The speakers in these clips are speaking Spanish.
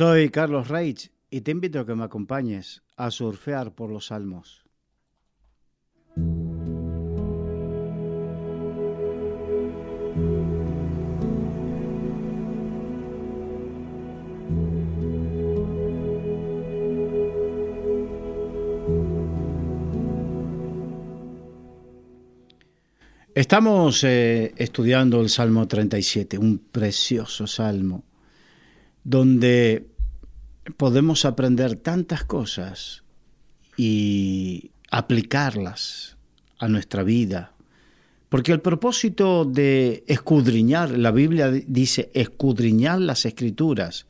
Soy Carlos Reich y te invito a que me acompañes a surfear por los salmos. Estamos estudiando el Salmo 37, un precioso salmo, donde podemos aprender tantas cosas y aplicarlas a nuestra vida. Porque el propósito de escudriñar, la Biblia dice escudriñar las Escrituras,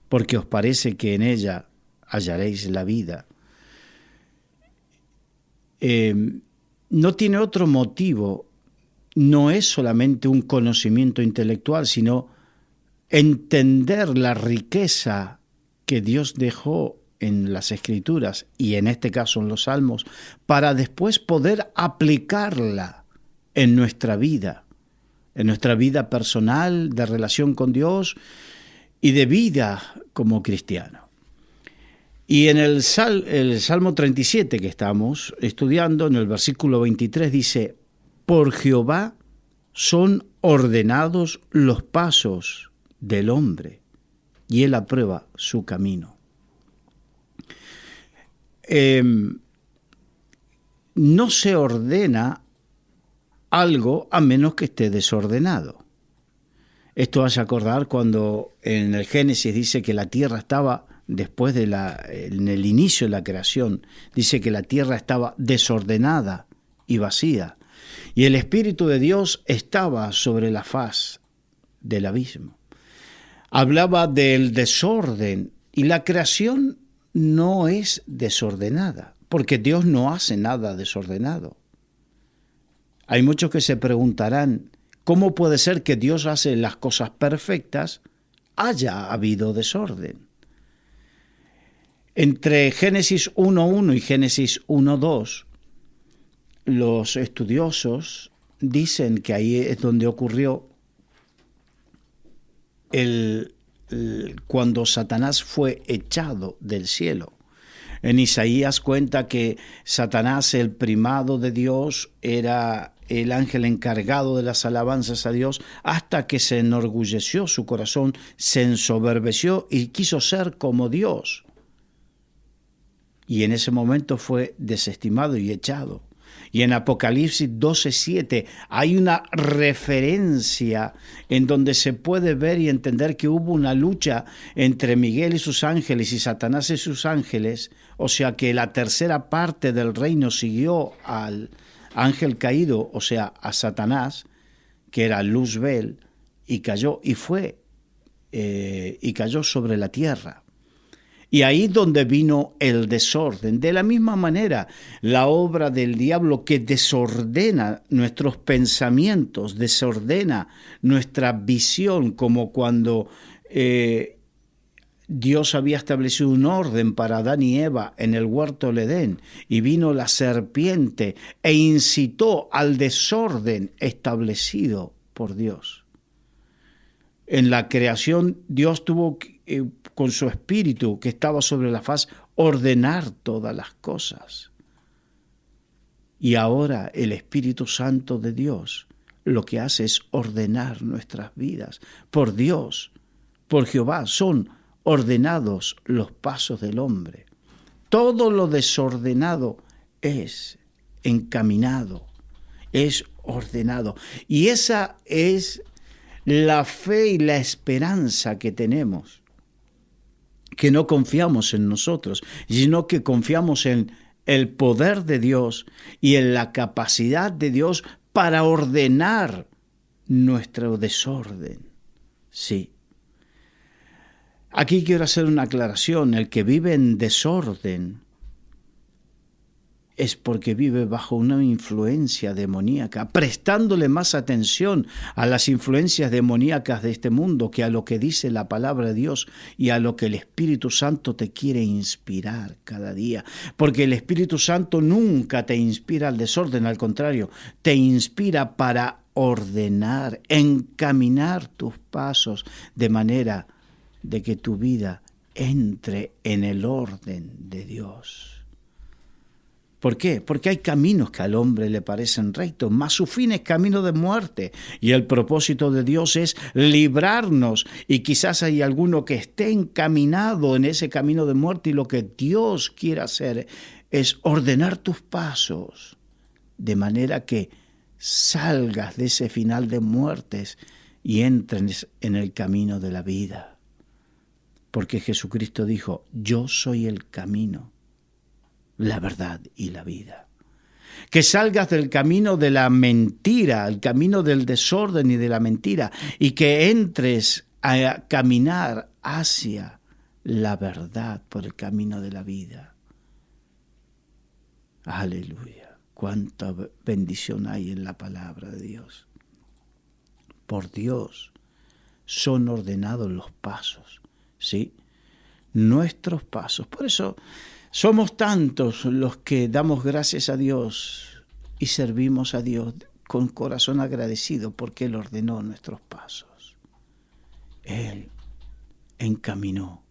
porque os parece que en ella hallaréis la vida. No tiene otro motivo. No es solamente un conocimiento intelectual, sino entender la riqueza que Dios dejó en las Escrituras y en este caso en los Salmos, para después poder aplicarla en nuestra vida personal, de relación con Dios y de vida como cristiano. Y en el Salmo 37 que estamos estudiando, en el versículo 23 dice: por Jehová son ordenados los pasos del hombre, y él aprueba su camino. No se ordena algo a menos que esté desordenado. Esto hace acordar cuando en el Génesis dice que la tierra estaba, después en el inicio de la creación, dice que la tierra estaba desordenada y vacía. Y el Espíritu de Dios estaba sobre la faz del abismo. Hablaba del desorden, y la creación no es desordenada, porque Dios no hace nada desordenado. Hay muchos que se preguntarán, ¿cómo puede ser que Dios hace las cosas perfectas, haya habido desorden? Entre Génesis 1.1 y Génesis 1.2, los estudiosos dicen que ahí es donde ocurrió cuando Satanás fue echado del cielo. En Isaías cuenta que Satanás, el primado de Dios, era el ángel encargado de las alabanzas a Dios, hasta que se enorgulleció su corazón, se ensoberbeció y quiso ser como Dios. Y en ese momento fue desestimado y echado. Y en Apocalipsis 12:7 hay una referencia en donde se puede ver y entender que hubo una lucha entre Miguel y sus ángeles y Satanás y sus ángeles, o sea que la tercera parte del reino siguió al ángel caído, o sea a Satanás, que era Luzbel, y cayó sobre la tierra. Y ahí donde vino el desorden. De la misma manera, la obra del diablo que desordena nuestros pensamientos, desordena nuestra visión, como cuando Dios había establecido un orden para Adán y Eva en el huerto del Edén, y vino la serpiente e incitó al desorden establecido por Dios. En la creación, Dios tuvo con su espíritu que estaba sobre la faz, ordenar todas las cosas. Y ahora el Espíritu Santo de Dios lo que hace es ordenar nuestras vidas. Por Dios, por Jehová, son ordenados los pasos del hombre. Todo lo desordenado es encaminado, es ordenado. Y esa es la fe y la esperanza que tenemos. Que no confiamos en nosotros, sino que confiamos en el poder de Dios y en la capacidad de Dios para ordenar nuestro desorden. Sí. Aquí quiero hacer una aclaración. El que vive en desorden es porque vive bajo una influencia demoníaca, prestándole más atención a las influencias demoníacas de este mundo que a lo que dice la palabra de Dios y a lo que el Espíritu Santo te quiere inspirar cada día. Porque el Espíritu Santo nunca te inspira al desorden, al contrario, te inspira para ordenar, encaminar tus pasos de manera de que tu vida entre en el orden de Dios. ¿Por qué? Porque hay caminos que al hombre le parecen rectos, mas su fin es camino de muerte. Y el propósito de Dios es librarnos. Y quizás hay alguno que esté encaminado en ese camino de muerte, y lo que Dios quiere hacer es ordenar tus pasos de manera que salgas de ese final de muertes y entres en el camino de la vida. Porque Jesucristo dijo: yo soy el camino, la verdad y la vida. Que salgas del camino de la mentira, el camino del desorden y de la mentira, y que entres a caminar hacia la verdad por el camino de la vida. Aleluya. Cuánta bendición hay en la palabra de Dios. Por Dios son ordenados los pasos, ¿sí? Nuestros pasos. Por eso somos tantos los que damos gracias a Dios y servimos a Dios con corazón agradecido, porque Él ordenó nuestros pasos. Él encaminó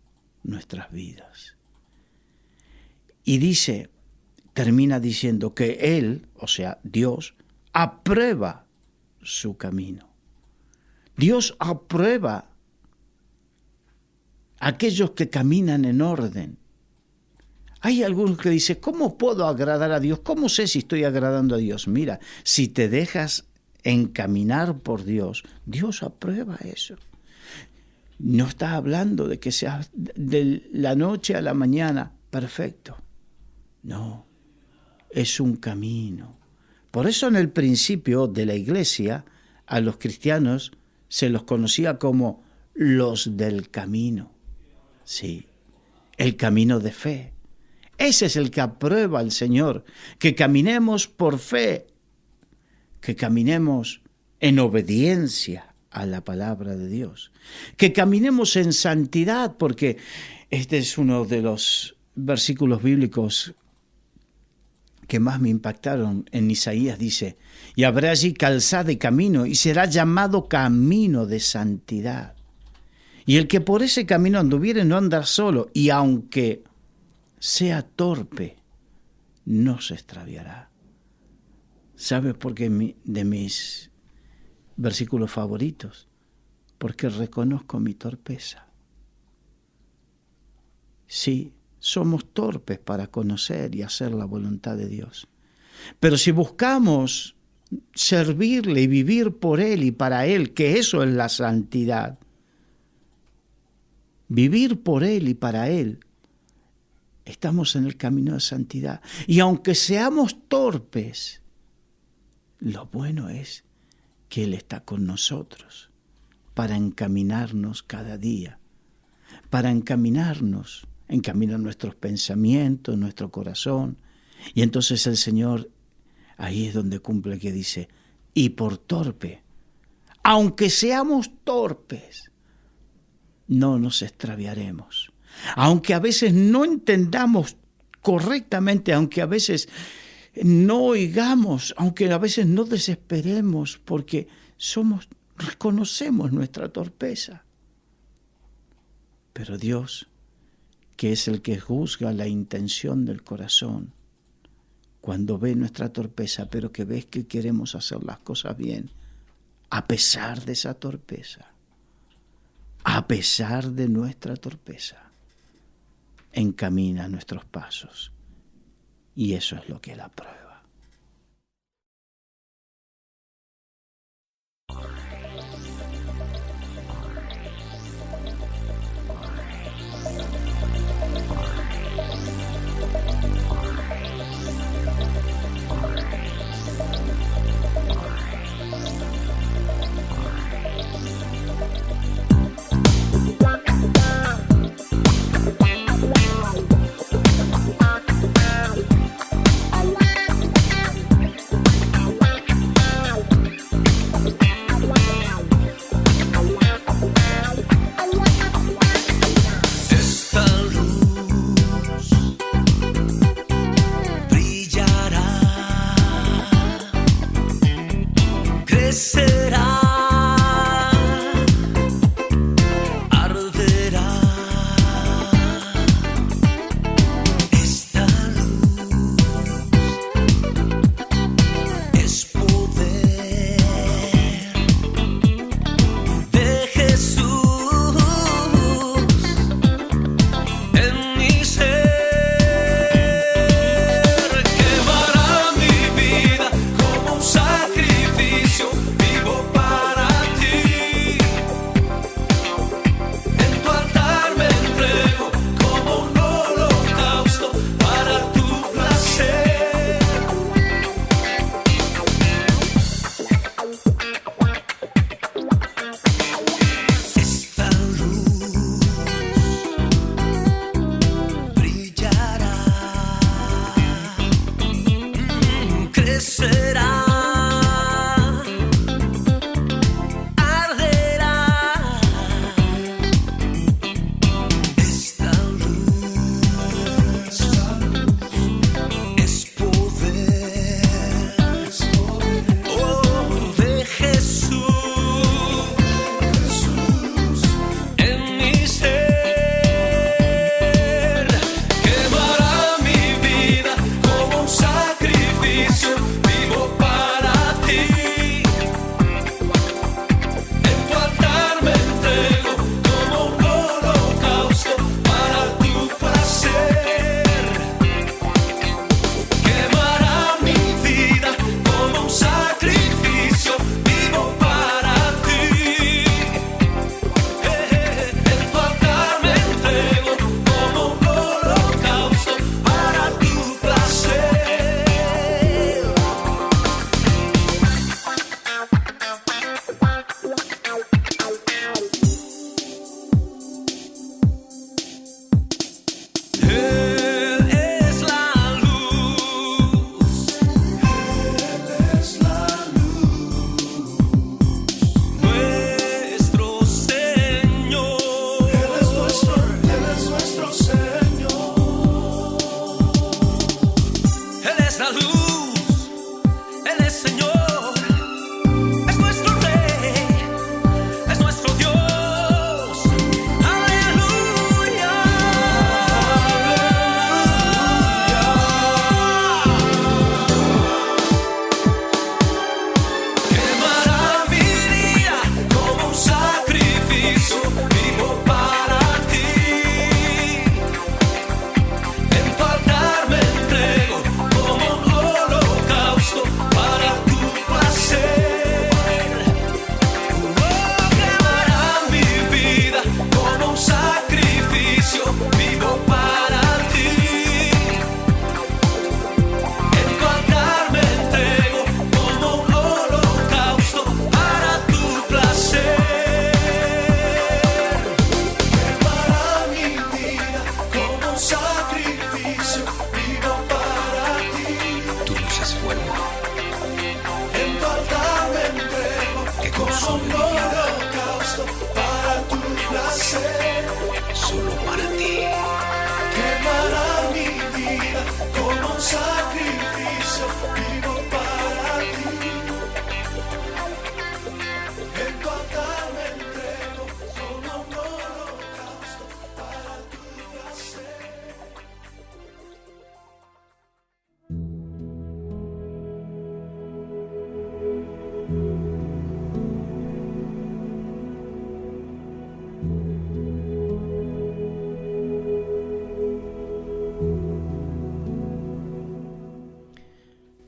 nuestras vidas. Y termina diciendo que Él, o sea, Dios, aprueba su camino. Dios aprueba a aquellos que caminan en orden. Hay algunos que dicen: ¿cómo puedo agradar a Dios? ¿Cómo sé si estoy agradando a Dios? Mira, si te dejas encaminar por Dios, Dios aprueba eso. No está hablando de que seas de la noche a la mañana perfecto. No, es un camino. Por eso en el principio de la iglesia, a los cristianos se los conocía como los del camino. Sí, el camino de fe. Ese es el que aprueba el Señor, que caminemos por fe, que caminemos en obediencia a la palabra de Dios, que caminemos en santidad, porque este es uno de los versículos bíblicos que más me impactaron. En Isaías dice: y habrá allí calzada y camino, y será llamado camino de santidad. Y el que por ese camino anduviere no andará solo, y aunque sea torpe, no se extraviará. ¿Sabes por qué de mis versículos favoritos? Porque reconozco mi torpeza. Sí, somos torpes para conocer y hacer la voluntad de Dios. Pero si buscamos servirle y vivir por Él y para Él, que eso es la santidad, vivir por Él y para Él, estamos en el camino de santidad. Y aunque seamos torpes, lo bueno es que Él está con nosotros para encaminarnos cada día, para encaminar nuestros pensamientos, nuestro corazón. Y entonces el Señor, ahí es donde cumple, que dice: y por torpe, aunque seamos torpes, no nos extraviaremos. Aunque a veces no entendamos correctamente, aunque a veces no oigamos, aunque a veces no desesperemos, porque reconocemos nuestra torpeza. Pero Dios, que es el que juzga la intención del corazón, cuando ve nuestra torpeza, pero que ves que queremos hacer las cosas bien, a pesar de esa torpeza, a pesar de nuestra torpeza, encamina nuestros pasos. Y eso es lo que Él aprueba.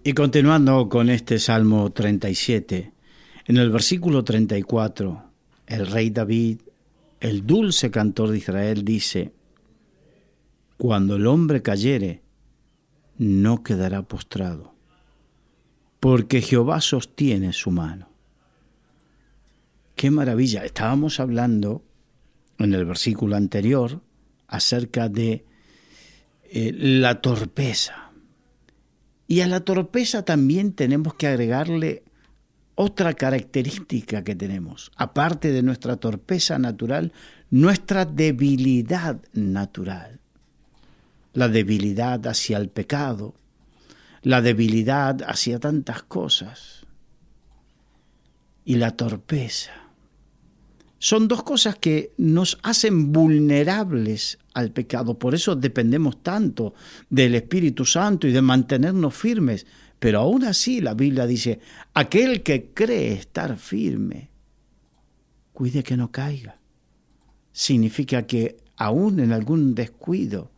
Y continuando con este Salmo 37, en el versículo 34, el rey David, el dulce cantor de Israel, dice: cuando el hombre cayere, no quedará postrado, porque Jehová sostiene su mano. ¡Qué maravilla! Estábamos hablando en el versículo anterior acerca de la torpeza. Y a la torpeza también tenemos que agregarle otra característica que tenemos, aparte de nuestra torpeza natural, nuestra debilidad natural. La debilidad hacia el pecado, la debilidad hacia tantas cosas y la torpeza. Son dos cosas que nos hacen vulnerables al pecado. Por eso dependemos tanto del Espíritu Santo y de mantenernos firmes. Pero aún así la Biblia dice: aquel que cree estar firme, cuide que no caiga. Significa que aún en algún descuido,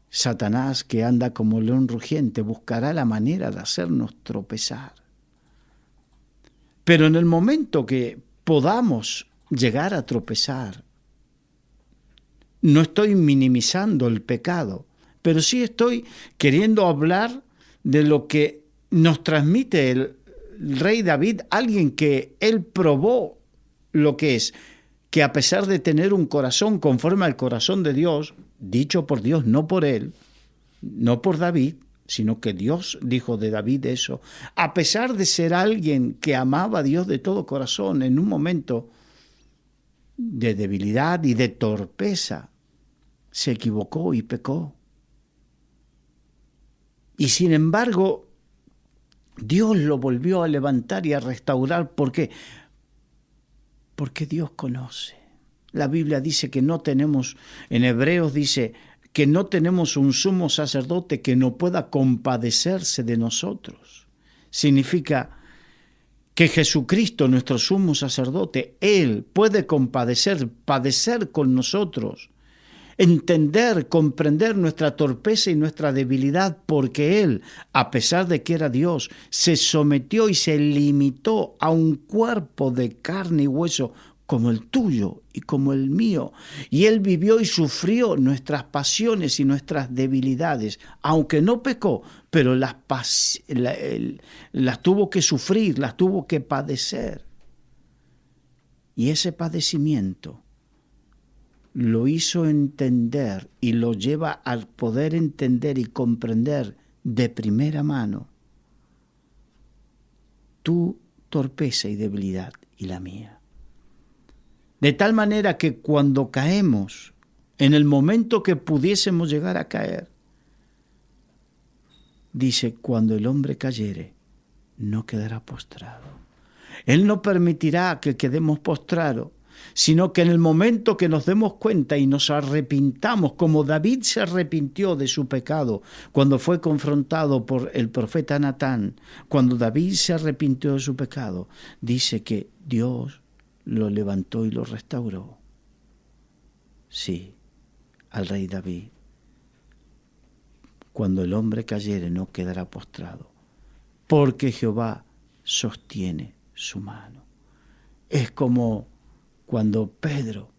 Satanás, que anda como león rugiente, buscará la manera de hacernos tropezar. Pero en el momento que podamos llegar a tropezar, no estoy minimizando el pecado, pero sí estoy queriendo hablar de lo que nos transmite el rey David, alguien que él probó lo que es, que a pesar de tener un corazón conforme al corazón de Dios, dicho por Dios, no por él, no por David, sino que Dios dijo de David eso, a pesar de ser alguien que amaba a Dios de todo corazón, en un momento de debilidad y de torpeza, se equivocó y pecó. Y sin embargo, Dios lo volvió a levantar y a restaurar. ¿Por qué? Porque Dios conoce. La Biblia dice que no tenemos, en Hebreos dice que no tenemos un sumo sacerdote que no pueda compadecerse de nosotros. Significa que Jesucristo, nuestro sumo sacerdote, Él puede padecer con nosotros, entender, comprender nuestra torpeza y nuestra debilidad, porque Él, a pesar de que era Dios, se sometió y se limitó a un cuerpo de carne y hueso como el tuyo y como el mío. Y Él vivió y sufrió nuestras pasiones y nuestras debilidades, aunque no pecó, pero las tuvo que sufrir, las tuvo que padecer. Y ese padecimiento lo hizo entender y lo lleva al poder entender y comprender de primera mano tu torpeza y debilidad y la mía. De tal manera que cuando caemos, en el momento que pudiésemos llegar a caer, dice: cuando el hombre cayere, no quedará postrado. Él no permitirá que quedemos postrados, sino que en el momento que nos demos cuenta y nos arrepintamos, como David se arrepintió de su pecado cuando fue confrontado por el profeta Natán, cuando David se arrepintió de su pecado, dice que Dios lo levantó y lo restauró. Sí, al rey David. Cuando el hombre cayere, no quedará postrado, porque Jehová sostiene su mano. Es como cuando Pedro,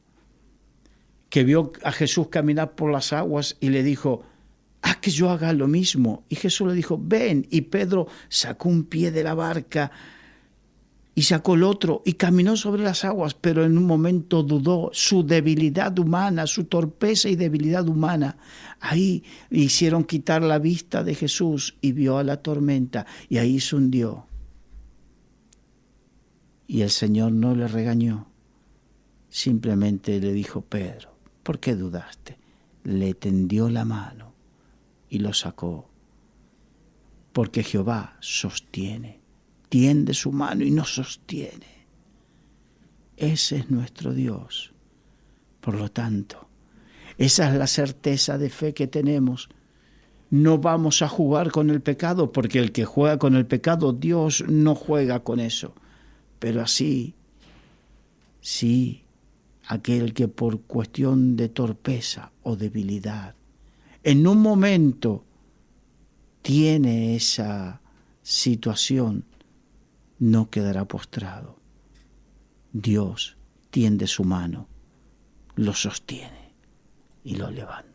que vio a Jesús caminar por las aguas y le dijo: haz que yo haga lo mismo. Y Jesús le dijo: ven. Y Pedro sacó un pie de la barca y sacó el otro y caminó sobre las aguas, pero en un momento dudó. Su debilidad humana, su torpeza y debilidad humana, ahí le hicieron quitar la vista de Jesús y vio a la tormenta y ahí se hundió. Y el Señor no le regañó, simplemente le dijo: Pedro, ¿por qué dudaste? Le tendió la mano y lo sacó, porque Jehová sostiene. Tiende su mano y nos sostiene. Ese es nuestro Dios. Por lo tanto, esa es la certeza de fe que tenemos. No vamos a jugar con el pecado, porque el que juega con el pecado, Dios no juega con eso. Pero así, sí, aquel que por cuestión de torpeza o debilidad, en un momento tiene esa situación, no quedará postrado. Dios tiende su mano, lo sostiene y lo levanta.